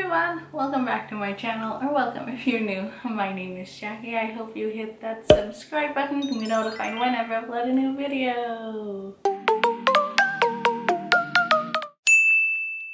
everyone, welcome back to my channel, or welcome if you're new. My name is Jackie. I hope you hit that subscribe button to be notified whenever I upload a new video.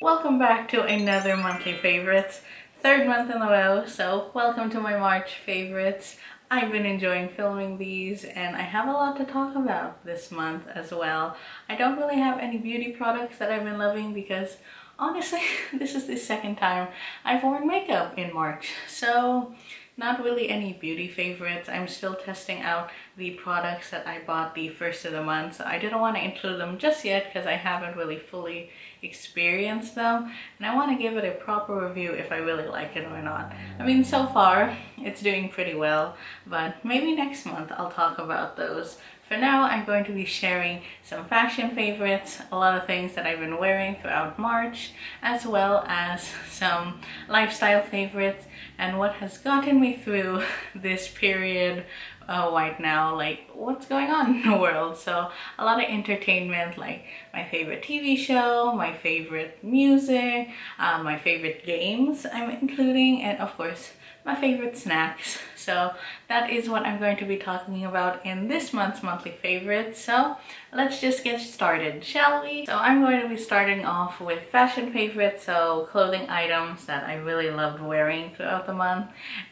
Welcome back to another monthly favorites, third month in a row, so welcome to my March favorites. I've been enjoying filming these and I have a lot to talk about this month as well. I don't really have any beauty products that I've been loving because honestly, this is the second time I've worn makeup in March, so not really any beauty favorites. I'm still testing out the products that I bought the first of the month, so I didn't want to include them just yet because I haven't really fully experienced them and I want to give it a proper review if I really like it or not. I mean, so far it's doing pretty well, but maybe next month I'll talk about those. For now, I'm going to be sharing some fashion favorites, a lot of things that I've been wearing throughout March, as well as some lifestyle favorites and what has gotten me through this period right now, like what's going on in the world. So a lot of entertainment, like my favorite TV show, my favorite music, my favorite games I'm including, and of course my favorite snacks. So that is what I'm going to be talking about in this month's monthly favorites. So let's just get started, shall we? So I'm going to be starting off with fashion favorites, so clothing items that I really loved wearing throughout the month.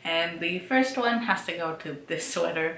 And the first one has to go to this sweater.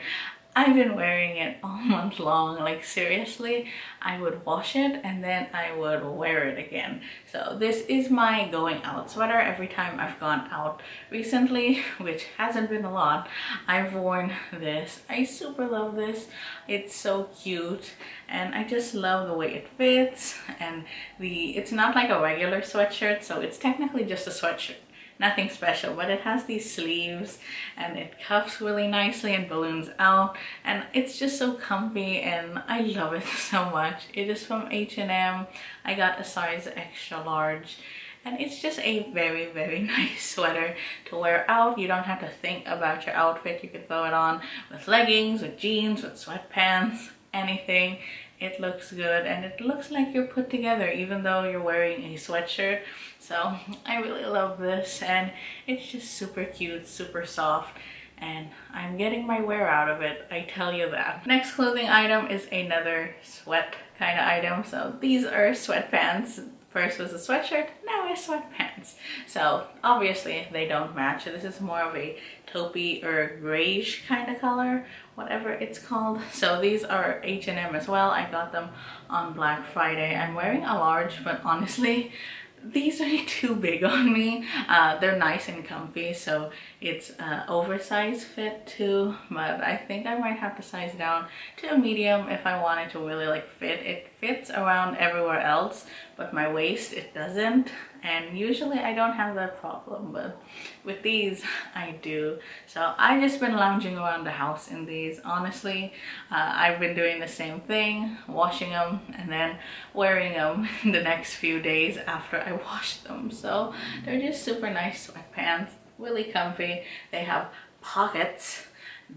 I've been wearing it all month long, like seriously. I would wash it and then I would wear it again. So this is my going out sweater. Every time I've gone out recently, which hasn't been a lot, I've worn this. I super love this. It's so cute and I just love the way it fits, and it's not like a regular sweatshirt, so it's technically just a sweatshirt. Nothing special, but it has these sleeves and it cuffs really nicely and balloons out, and it's just so comfy and I love it so much. It is from H&M. I got a size extra large and it's just a very, very nice sweater to wear out. You don't have to think about your outfit. You can throw it on with leggings, with jeans, with sweatpants, anything. It looks good and it looks like you're put together even though you're wearing a sweatshirt. So I really love this and it's just super cute, super soft, and I'm getting my wear out of it, I tell you that. Next clothing item is another sweat kind of item. So these are sweatpants. First was a sweatshirt, now it's sweatpants. So obviously they don't match. This is more of a taupey or grayish kind of color, whatever it's called. So these are H&M as well. I got them on Black Friday. I'm wearing a large, but honestly, these are too big on me. They're nice and comfy, so it's oversized fit too, but I think I might have to size down to a medium if I want it to really like fit. It fits around everywhere else, but my waist, it doesn't. And usually I don't have that problem, but with these I do. So I've just been lounging around the house in these. Honestly, I've been doing the same thing, washing them and then wearing them the next few days after I wash them. So they're just super nice sweatpants, really comfy. They have pockets.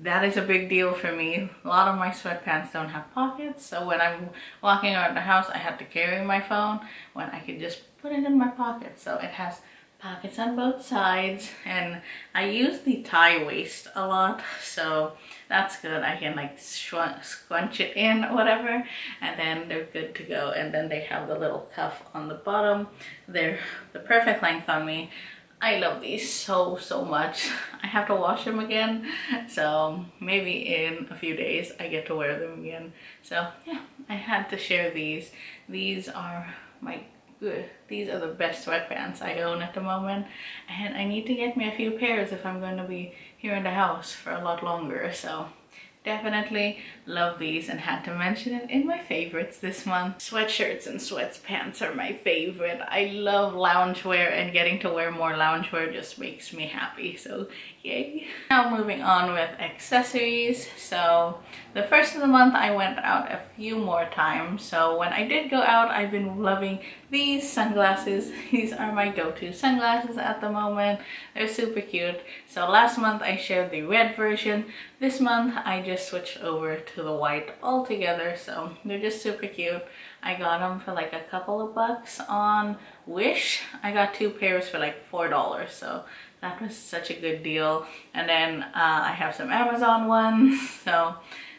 That is a big deal for me. A lot of my sweatpants don't have pockets, so when I'm walking around the house I have to carry my phone when I could just put it in my pocket. So it has pockets on both sides, and I use the tie waist a lot, so that's good. I can like scrunch it in or whatever, and then they're good to go. And then they have the little cuff on the bottom. They're the perfect length on me. I love these so much. I have to wash them again, so maybe in a few days I get to wear them again. So yeah, I had to share these. These are the best sweatpants I own at the moment, and I need to get me a few pairs if I'm going to be here in the house for a lot longer. So definitely love these and had to mention it in my favorites this month. Sweatshirts and sweatpants are my favorite. I love loungewear, and getting to wear more loungewear just makes me happy, so yay. Now moving on with accessories. So the first of the month I went out a few more times. So when I did go out, I've been loving these sunglasses. These are my go-to sunglasses at the moment. They're super cute. So last month I shared the red version. This month I just just switched over to the white altogether. So they're just super cute. I got them for like a couple of bucks on Wish. I got 2 pairs for like $4, so that was such a good deal. And then I have some Amazon ones. So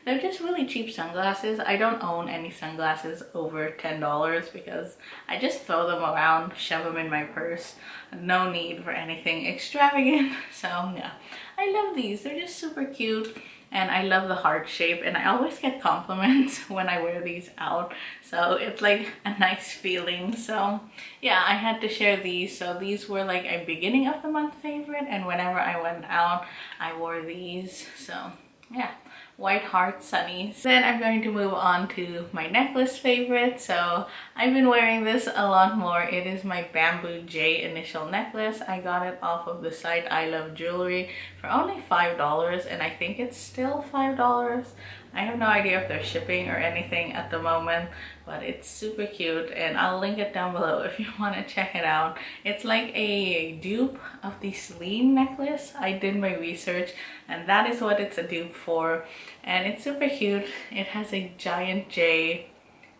they're just really cheap sunglasses. I don't own any sunglasses over $10 because I just throw them around, shove them in my purse. No need for anything extravagant. So yeah, I love these. They're just super cute. And I love the heart shape, and I always get compliments when I wear these out, so it's like a nice feeling. So yeah, I had to share these. So these were like a beginning of the month favorite, and whenever I went out I wore these. So yeah, white heart sunnies. Then I'm going to move on to my necklace favorite. So I've been wearing this a lot more. It is my bamboo J initial necklace. I got it off of the site I Love Jewelry for only $5, and I think it's still $5. I have no idea if they're shipping or anything at the moment, but it's super cute, and I'll link it down below if you want to check it out. It's like a dupe of the Celine necklace. I did my research, and that is what it's a dupe for, and it's super cute. It has a giant J.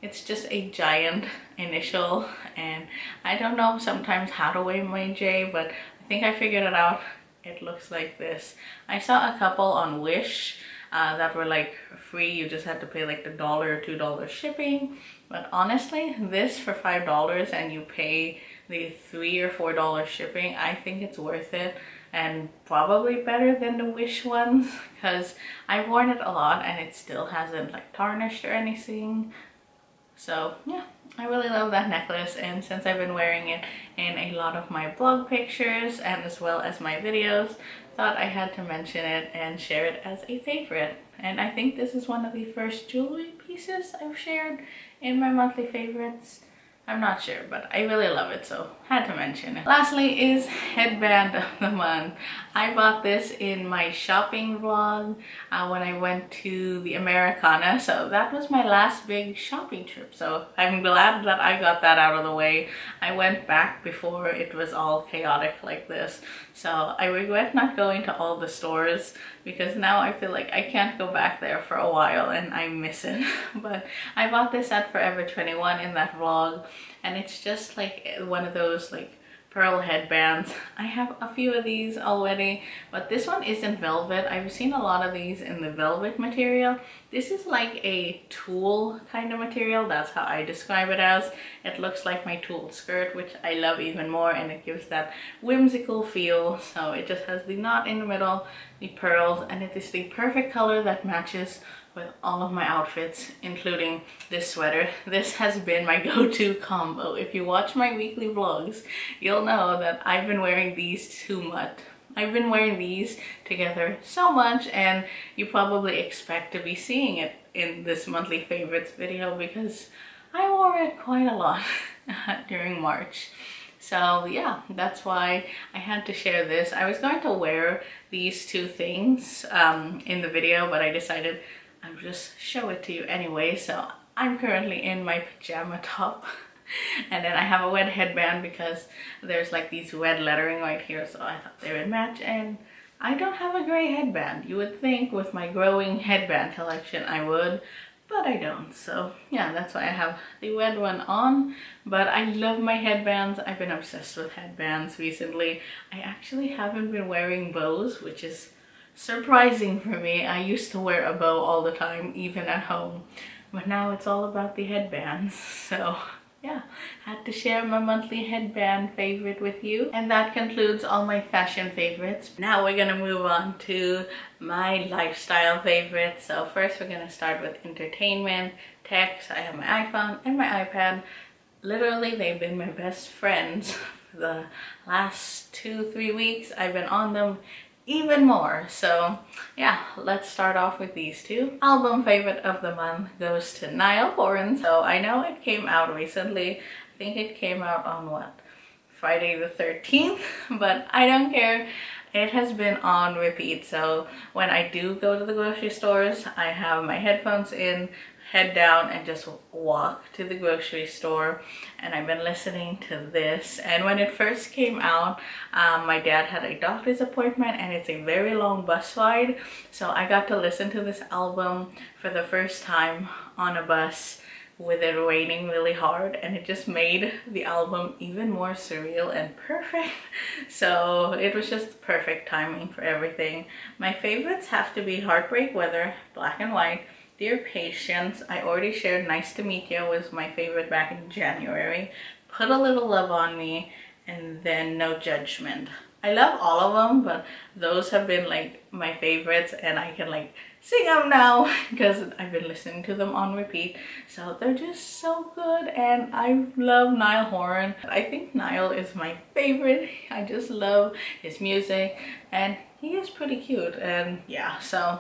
It's just a giant initial, and I don't know sometimes how to wear my J, but I think I figured it out. It looks like this. I saw a couple on Wish that were like free. You just had to pay like the $1 or $2 shipping, but honestly this for $5 and you pay the $3 or $4 shipping, I think it's worth it, and probably better than the Wish ones, because I've worn it a lot and it still hasn't like tarnished or anything. So yeah, I really love that necklace, and since I've been wearing it in a lot of my blog pictures and as well as my videos, thought I had to mention it and share it as a favorite. And I think this is one of the first jewelry pieces I've shared in my monthly favorites. I'm not sure, but I really love it, so had to mention it. Lastly is headband of the month. I bought this in my shopping vlog when I went to the Americana, so that was my last big shopping trip. So I'm glad that I got that out of the way. I went back before it was all chaotic like this, so I regret not going to all the stores because now I feel like I can't go back there for a while and I miss it. But I bought this at Forever 21 in that vlog, and it's just like one of those like pearl headbands. I have a few of these already, but this one isn't velvet. I've seen a lot of these in the velvet material. This is like a tulle kind of material. That's how I describe it as. It looks like my tulle skirt, which I love even more, and it gives that whimsical feel. So it just has the knot in the middle, the pearls, and it is the perfect color that matches with all of my outfits, including this sweater. This has been my go-to combo. If you watch my weekly vlogs, you'll know that I've been wearing these too much. I've been wearing these together so much, and you probably expect to be seeing it in this monthly favorites video because I wore it quite a lot during March. So yeah, that's why I had to share this. I was going to wear these two things in the video, but I decided I'll just show it to you anyway. So I'm currently in my pajama top and then I have a red headband because there's like these red lettering right here, so I thought they would match. And I don't have a gray headband. You would think with my growing headband collection I would, but I don't. So yeah, that's why I have the red one on. But I love my headbands. I've been obsessed with headbands recently. I actually haven't been wearing bows, which is surprising for me. I used to wear a bow all the time, even at home, but now it's all about the headbands. So yeah, had to share my monthly headband favorite with you. And that concludes all my fashion favorites. Now we're gonna move on to my lifestyle favorites. So first we're gonna start with entertainment, tech. So I have my iPhone and my iPad. Literally, they've been my best friends for the last 2-3 weeks. I've been on them even more. So yeah, let's start off with these two. Album favorite of the month goes to Niall Horan. So I know it came out recently. I think it came out on what, Friday the 13th, but I don't care. It has been on repeat. So when I do go to the grocery stores, I have my headphones in, head down and just walk to the grocery store, and I've been listening to this. And when it first came out, my dad had a doctor's appointment and it's a very long bus ride, so I got to listen to this album for the first time on a bus with it raining really hard, and it just made the album even more surreal and perfect. So it was just perfect timing for everything. My favorites have to be Heartbreak, Weather, Black and White, Dear Patience. I already shared Nice to Meet You was my favorite back in January, Put a Little Love on Me, and then No Judgment. I love all of them, but those have been like my favorites, and I can like sing them now because I've been listening to them on repeat. So they're just so good, and I love Niall Horan. I think Niall is my favorite. I just love his music, and he is pretty cute. And yeah, so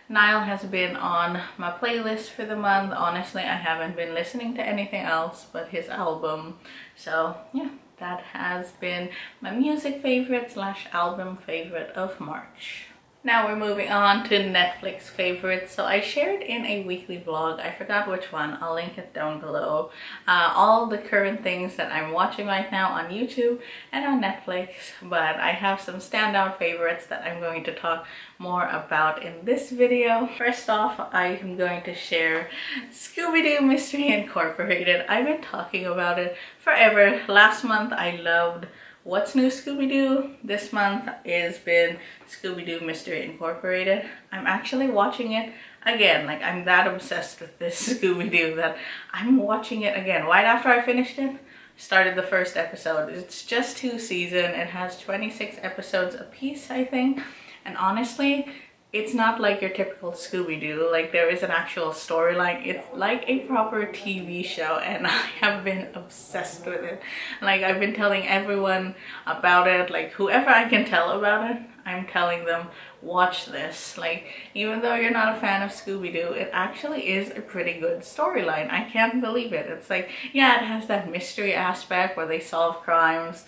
Niall has been on my playlist for the month. Honestly, I haven't been listening to anything else but his album. So yeah, that has been my music favorite / album favorite of March. Now we're moving on to Netflix favorites. So I shared in a weekly vlog, I forgot which one, I'll link it down below, all the current things that I'm watching right now on YouTube and on Netflix, but I have some standout favorites that I'm going to talk more about in this video. First off, I am going to share Scooby-Doo Mystery Incorporated. I've been talking about it forever. Last month I loved What's New Scooby-Doo. This month has been Scooby-Doo Mystery Incorporated. I'm actually watching it again. Like, I'm that obsessed with this Scooby-Doo that I'm watching it again. Right after I finished it, started the first episode. It's just 2 seasons. It has 26 episodes a piece, I think. And honestly, it's not like your typical Scooby-Doo. Like, there is an actual storyline. It's like a proper TV show, and I have been obsessed with it. Like, I've been telling everyone about it. Like, whoever I can tell about it, I'm telling them, watch this. Like, even though you're not a fan of Scooby-Doo, it actually is a pretty good storyline. I can't believe it. It's like, yeah, it has that mystery aspect where they solve crimes,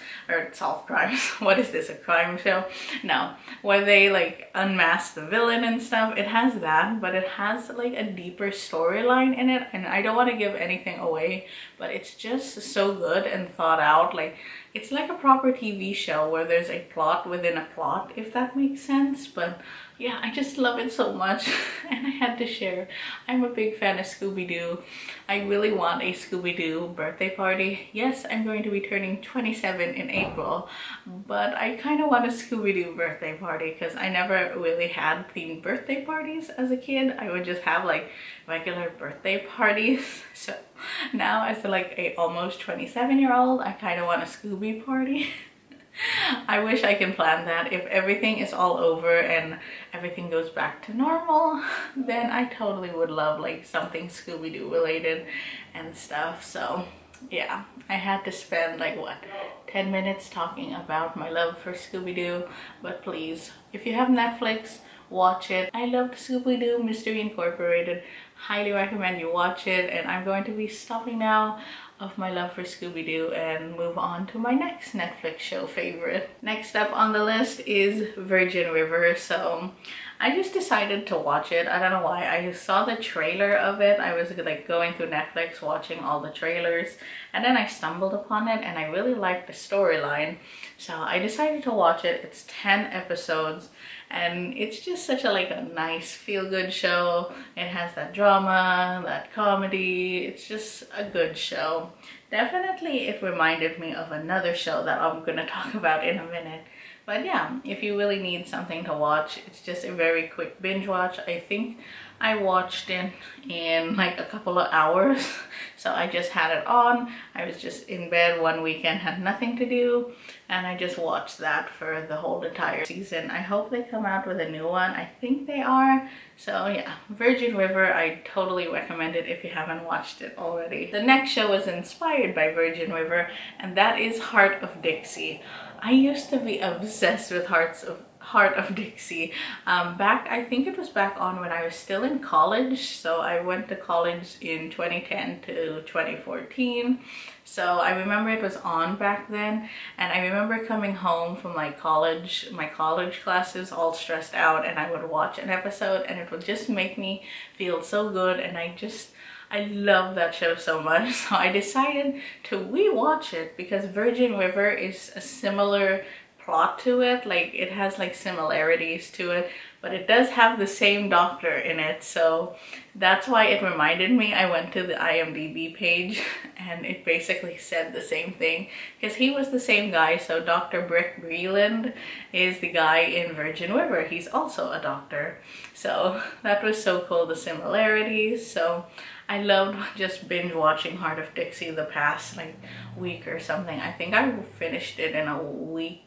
what is this, a crime show? No, where they like unmask the villain and stuff. It has that, but it has like a deeper storyline in it, and I don't want to give anything away, but it's just so good and thought out. Like, it's like a proper TV show where there's a plot within a plot, if that makes sense. But yeah, I just love it so much, and I had to share. I'm a big fan of Scooby-Doo. I really want a Scooby-Doo birthday party. Yes, I'm going to be turning 27 in April, but I kind of want a Scooby-Doo birthday party because I never really had themed birthday parties as a kid. I would just have like regular birthday parties. So now as like a almost 27-year-old, I kind of want a Scooby party. I wish I can plan that. If everything is all over and everything goes back to normal, then I totally would love like something Scooby-Doo related and stuff. So yeah, I had to spend like what, 10 minutes talking about my love for Scooby-Doo. But please, if you have Netflix, watch it. I loved Scooby-Doo Mystery Incorporated. Highly recommend you watch it. And I'm going to be stopping now of my love for Scooby-Doo and move on to my next Netflix show favorite. Next up on the list is Virgin River. So I just decided to watch it. I don't know why. I saw the trailer of it. I was like going through Netflix watching all the trailers, and then I stumbled upon it and I really liked the storyline. So I decided to watch it. It's 10 episodes. And it's just such a like a nice feel-good show. It has that drama, that comedy. It's just a good show. Definitely it reminded me of another show that I'm gonna talk about in a minute. But yeah, if you really need something to watch, it's just a very quick binge watch. I think I watched it in like a couple of hours. So I just had it on. I was just in bed one weekend, had nothing to do, and I just watched that for the whole entire season. I hope they come out with a new one. I think they are. So yeah, Virgin River, I totally recommend it if you haven't watched it already. The next show is inspired by Virgin River, and that is Hart of Dixie. I used to be obsessed with Heart Hart of Dixie. I think it was back on when I was still in college. So I went to college in 2010 to 2014. So I remember it was on back then, and I remember coming home from like college, my college classes, all stressed out, and I would watch an episode and it would just make me feel so good, and I love that show so much. So I decided to rewatch it because Virgin River is a similar plot to it. Like it has like similarities to it, but it does have the same doctor in it. So that's why it reminded me. I went to the IMDb page and it basically said the same thing because he was the same guy. So Dr. Brick Breland is the guy in Virgin River. He's also a doctor. So that was so cool, the similarities. So I loved just binge watching Hart of Dixie the past like week or something. I think I finished it in a week.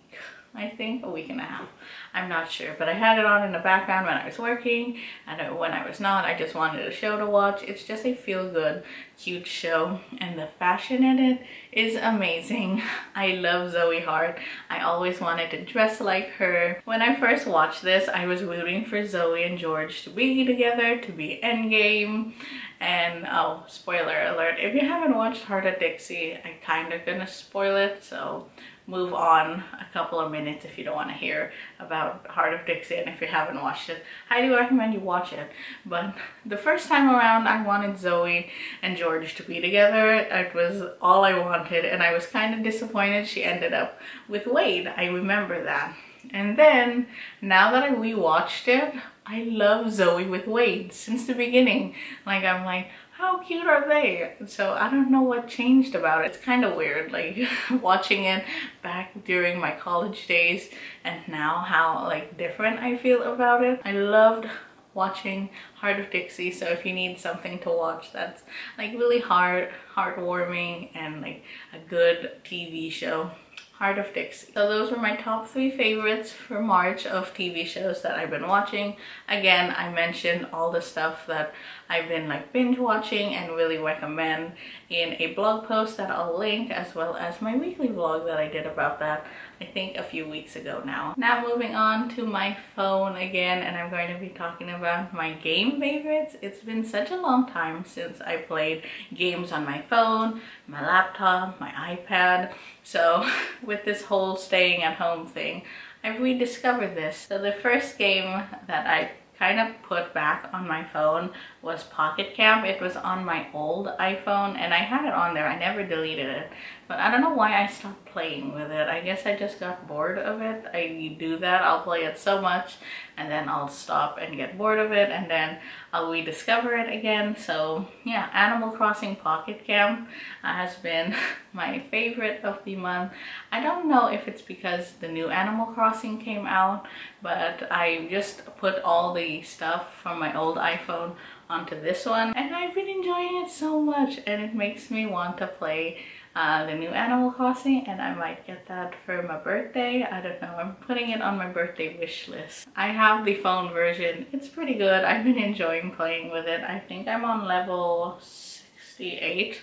I think a week and a half. I'm not sure, but I had it on in the background when I was working, and when I was not, I just wanted a show to watch. It's just a feel-good, cute show, and the fashion in it is amazing. I love Zoe Hart. I always wanted to dress like her. When I first watched this, I was rooting for Zoe and George to be together, to be endgame. And oh, spoiler alert, if you haven't watched Hart of Dixie, I'm kind of gonna spoil it, so move on a couple of minutes if you don't want to hear about Hart of Dixie, and if you haven't watched it, highly recommend you watch it. But the first time around, I wanted Zoe and George to be together. It was all I wanted, and I was kind of disappointed she ended up with Wade. I remember that. And then, now that I rewatched it, I love Zoe with Wade since the beginning. Like, I'm like, how cute are they? So I don't know what changed about it. It's kind of weird, like watching it back during my college days and now how like different I feel about it. I loved watching Hart of Dixie, so if you need something to watch that's like really heartwarming and like a good TV show, Hart of Dixie. So those were my top 3 favorites for March of TV shows that I've been watching. Again, I mentioned all the stuff that I've been like binge watching and really recommend in a blog post that I'll link, as well as my weekly vlog that I did about that, I think a few weeks ago now. Now moving on to my phone again, and I'm going to be talking about my game favorites. It's been such a long time since I played games on my phone, my laptop, my iPad. So with this whole staying at home thing, I've rediscovered this. So the first game that I kind of put back on my phone was Pocket Camp. It was on my old iPhone and I had it on there. I never deleted it, but I don't know why I stopped playing with it. I guess I just got bored of it. I do that. I'll play it so much and then I'll stop and get bored of it, and then I'll rediscover it again. So yeah, Animal Crossing Pocket Camp has been my favorite of the month. I don't know if it's because the new Animal Crossing came out, but I just put all the stuff from my old iPhone onto this one and I've been enjoying it so much, and it makes me want to play the new Animal Crossing, and I might get that for my birthday. I don't know, I'm putting it on my birthday wish list. I have the phone version. It's pretty good. I've been enjoying playing with it. I think I'm on level 68,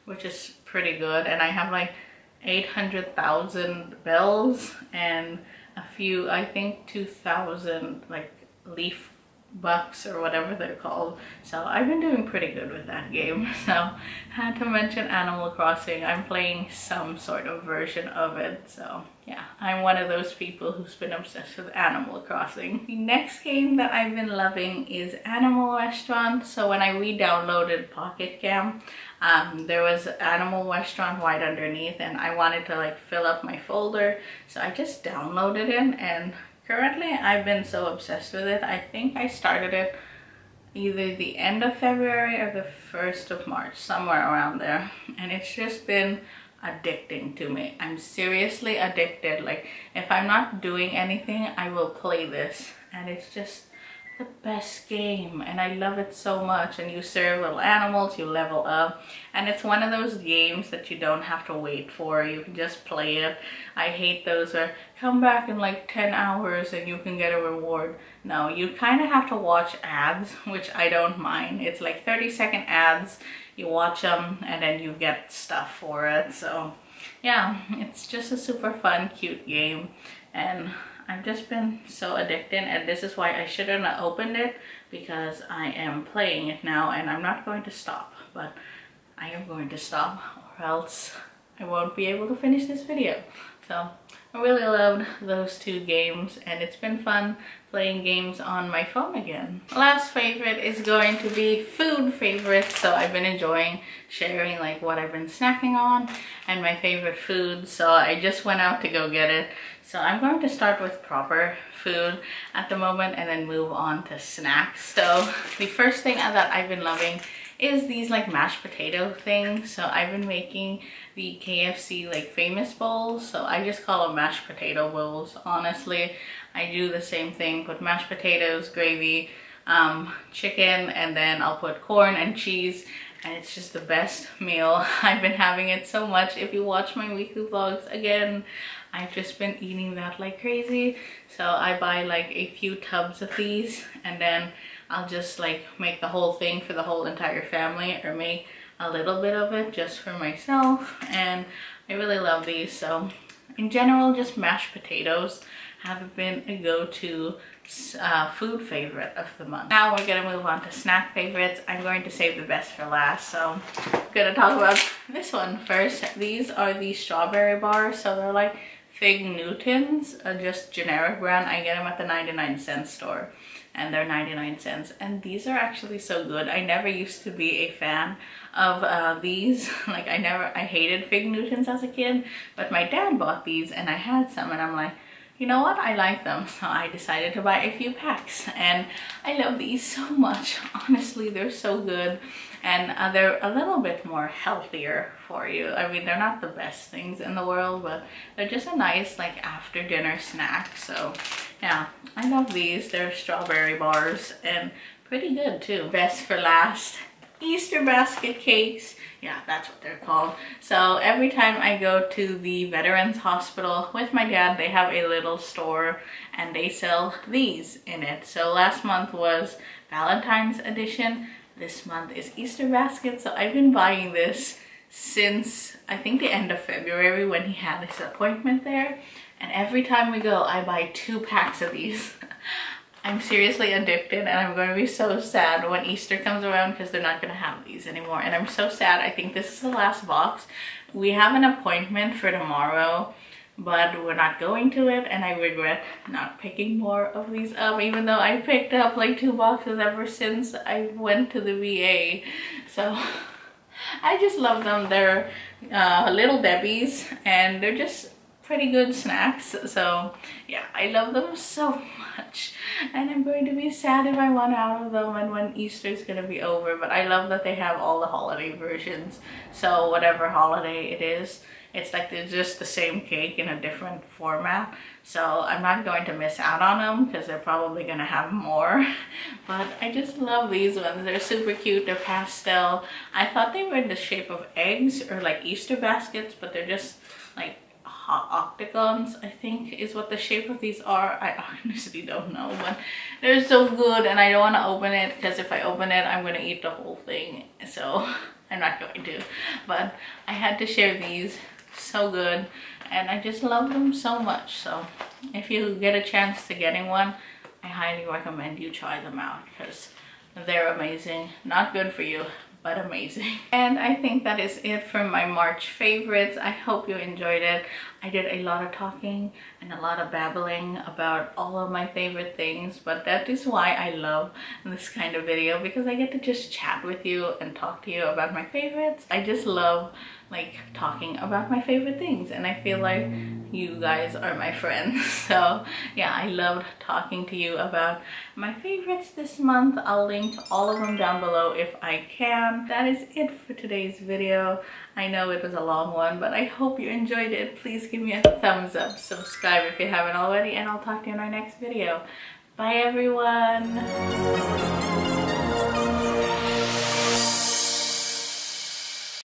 which is pretty good, and I have like 800,000 bells and a few, I think 2,000 like leaf bucks or whatever they're called. So I've been doing pretty good with that game. So had to mention Animal Crossing. I'm playing some sort of version of it. So yeah, I'm one of those people who's been obsessed with Animal Crossing. The next game that I've been loving is Animal Restaurant. So when I re-downloaded Pocket Camp, there was Animal Restaurant right underneath, and I wanted to like fill up my folder, so I just downloaded it, and currently I've been so obsessed with it. I think I started it either the end of February or the 1st of March, somewhere around there, and it's just been addicting to me. I'm seriously addicted. Like if I'm not doing anything, I will play this, and it's just the best game, and I love it so much. And you serve little animals, you level up, and it's one of those games that you don't have to wait for. You can just play it. I hate those where come back in like 10 hours and you can get a reward. No, you kind of have to watch ads, which I don't mind. It's like 30-second ads. You watch them and then you get stuff for it. So yeah, it's just a super fun, cute game, and I've just been so addicted, and this is why I shouldn't have opened it, because I am playing it now and I'm not going to stop. But I am going to stop or else I won't be able to finish this video. So I really loved those two games, and it's been fun playing games on my phone again. Last favorite is going to be food favorites. So I've been enjoying sharing like what I've been snacking on and my favorite food. So I just went out to go get it. So I'm going to start with proper food at the moment and then move on to snacks. So the first thing that I've been loving is these like mashed potato things. So I've been making the KFC like famous bowls. So I just call them mashed potato bowls. Honestly, I do the same thing, put mashed potatoes, gravy, chicken, and then I'll put corn and cheese, and it's just the best meal. I've been having it so much. If you watch my weekly vlogs, again, I've just been eating that like crazy. So I buy like a few tubs of these, and then I'll just like make the whole thing for the whole entire family, or make a little bit of it just for myself. And I really love these. So in general, just mashed potatoes have been a go-to food favorite of the month. Now we're gonna move on to snack favorites. I'm going to save the best for last, so I'm gonna talk about this one first. These are the strawberry bars. So they're like Fig Newtons, just generic brand. I get them at the 99-cent store, and they're 99 cents. And these are actually so good. I never used to be a fan of these. Like I hated Fig Newtons as a kid, but my dad bought these and I had some, and I'm like, you know what, I like them. So I decided to buy a few packs, and I love these so much. Honestly, they're so good, and they're a little bit more healthier for you. I mean, they're not the best things in the world, but they're just a nice like after dinner snack. So yeah, I love these. They're strawberry bars and pretty good too. Best for last, Easter basket cakes. Yeah, that's what they're called. So every time I go to the Veterans Hospital with my dad, they have a little store and they sell these in it. So last month was Valentine's edition. This month is Easter basket. So I've been buying this since I think the end of February when he had his appointment there. And every time we go, I buy 2 packs of these. I'm seriously addicted, and I'm going to be so sad when Easter comes around because they're not going to have these anymore. And I'm so sad. I think this is the last box. We have an appointment for tomorrow, but we're not going to it, and I regret not picking more of these up, even though I picked up like 2 boxes ever since I went to the VA. So I just love them. They're Little Debbie's, and they're just pretty good snacks. So yeah, I love them so much, and I'm going to be sad if I run out of them and when Easter is going to be over. But I love that they have all the holiday versions. So whatever holiday it is, it's like they're just the same cake in a different format. So I'm not going to miss out on them because they're probably going to have more. But I just love these ones. They're super cute. They're pastel. I thought they were in the shape of eggs or like Easter baskets, but they're just like octagons, I think is what the shape of these are. I honestly don't know, but they're so good, and I don't want to open it because if I open it, I'm going to eat the whole thing. So I'm not going to, but I had to share these. So good, and I just love them so much. So if you get a chance to getting one, I highly recommend you try them out because they're amazing. Not good for you, but amazing. And I think that is it for my March favorites. I hope you enjoyed it. I did a lot of talking and a lot of babbling about all of my favorite things, but that is why I love this kind of video, because I get to just chat with you and talk to you about my favorites. I just love like talking about my favorite things, and I feel like you guys are my friends. So yeah, I loved talking to you about my favorites this month. I'll link all of them down below if I can. That is it for today's video. I know it was a long one, but I hope you enjoyed it. Please give me a thumbs up, subscribe if you haven't already, and I'll talk to you in our next video. Bye everyone.